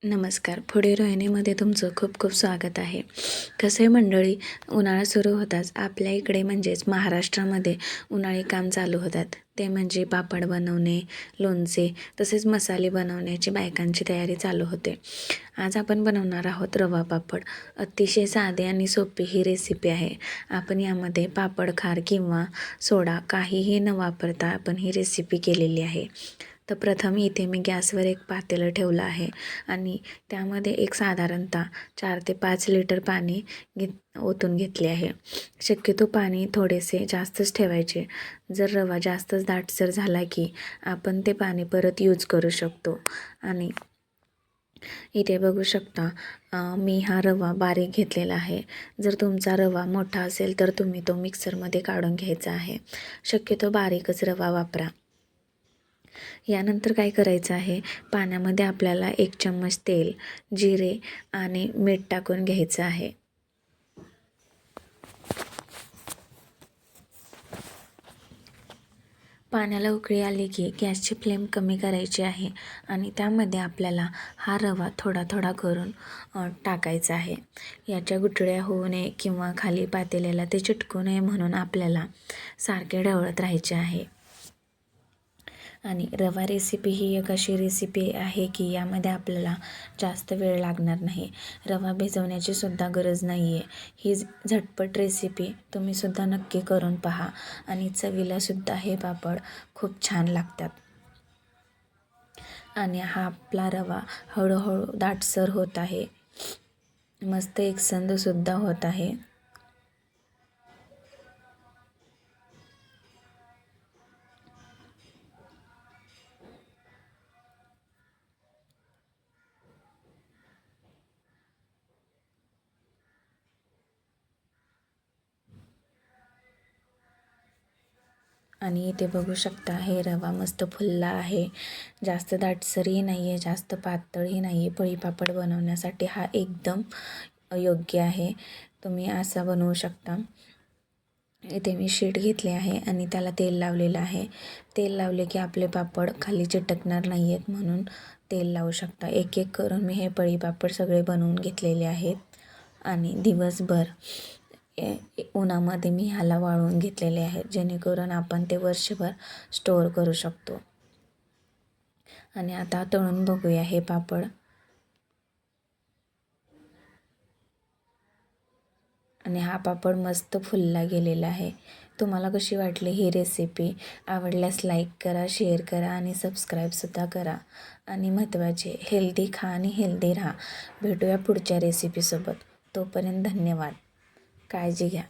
नमस्कार. पुढे रोहिणीमध्ये तुमचं खूप खूप स्वागत आहे. कसं आहे मंडळी, उन्हाळा सुरू होताच आपल्या इकडे म्हणजेच महाराष्ट्रामध्ये उन्हाळी काम चालू होतात. ते म्हणजे पापड बनवणे, लोणचे तसेच मसाले बनवण्याची बायकांची तयारी चालू होते. आज आपण बनवणार आहोत रवा पापड. अतिशय साधी आणि सोपी ही रेसिपी आहे. आपण यामध्ये पापड खार किंवा सोडा काहीही न वापरता आपण ही रेसिपी केलेली आहे. तर प्रथम इथे मी गॅसवर एक पातेलं ठेवलं आहे आणि त्यामध्ये एक साधारणतः 4 ते 5 लिटर पाणी ओतून घेतले आहे. शक्यतो पाणी थोडेसे जास्तच ठेवायचे. जर रवा जास्तच दाटसर झाला की आपण ते पाणी परत यूज करू शकतो. आणि इथे बघू शकता मी हा रवा बारीक घेतलेला आहे. जर तुमचा रवा मोठा असेल तर तुम्ही तो मिक्सरमध्ये काढून घ्यायचा आहे. शक्यतो बारीकच रवा वापरा. यानंतर काय करायचं आहे, पाण्यामध्ये आपल्याला 1 चम्मच तेल, जिरे आणि मीठ टाकून घ्यायचं आहे. पाण्याला उकळी आली की गॅसची फ्लेम कमी करायची आहे आणि त्यामध्ये आपल्याला हा रवा थोडा थोडा करून टाकायचा आहे. याच्या गुठळ्या होऊ नये किंवा खाली पातेल्याला ते चिटकू नये म्हणून आपल्याला सारखे ढवळत राहायचे आहे. आणि रवा रेसिपी ही एक अशी रेसिपी आहे की यामध्ये आपल्याला जास्त वेळ लागणार नाही. रवा भिजवण्याची सुद्धा गरज नाही आहे. ही झटपट रेसिपी तुम्हीसुद्धा नक्की करून पहा आणि चवीलासुद्धा हे पापड खूप छान लागतात. आणि हा आपला रवा हळूहळू दाटसर होत आहे. मस्त एकसंधसुद्धा होत आहे. आणि इथे बघू शकता हे रवा मस्त फुलला आहे. जास्त दाटसरही नाही आहे, जास्त पातळही नाही आहे. पळीपापड बनवण्यासाठी हा एकदम योग्य आहे. तुम्ही असा बनवू शकता. इथे मी शीट घेतले आहे आणि त्याला तेल लावलेलं आहे. तेल लावले की आपले पापड खाली चिटकणार नाही आहेत म्हणून तेल लावू शकता. एक एक करून मी हे पळीपापड सगळे बनवून घेतलेले आहेत आणि दिवसभर उन्हामध्ये मी ह्याला वाळवून घेतलेले आहे, जेणेकरून आपण ते वर्षभर स्टोअर करू शकतो. आणि आता तळून बघूया हे पापड. आणि हा पापड मस्त फुलला गेलेला आहे. तुम्हाला कशी वाटली ही रेसिपी? आवडल्यास लाईक करा, शेअर करा आणि सबस्क्राईबसुद्धा करा. आणि महत्त्वाचे हेल्दी खा आणि हेल्दी राहा. भेटूया पुढच्या रेसिपीसोबत. तोपर्यंत धन्यवाद. काळजी घ्या.